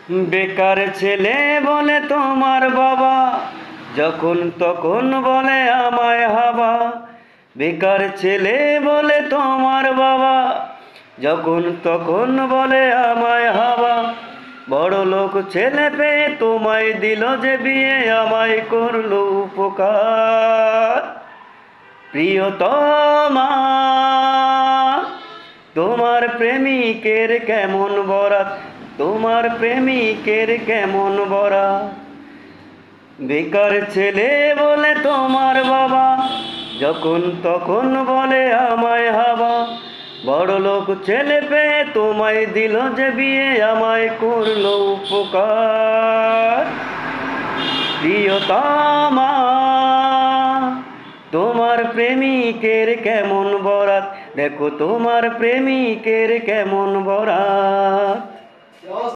বেকার ছেলে বলে তোমার বাবা, যখন তখন বলে আমায় হাবা। বেকার ছেলে বলে তোমার বাবা, যখন তখন বলে আমায় হাবা। বড় লোক ছেলে পেয়ে তোমায় দিল যে বিয়ে, আমায় করলো উপকার। প্রিয়তমা, তোমার প্রেমিকের কেমন বরাত, তোমার প্রেমিকের কেমন বরাত। বেকার ছেলে বলে তোমার বাবা, যখন তখন বলে আমায় হাবা। বড় লোক ছেলে পেয়ে তোমায় দিল যে বিয়ে, আমায় করলো উপকার। প্রিয়তমা, তোমার প্রেমিকের কেমন বরাত, দেখো তোমার প্রেমিকের কেমন বরাত।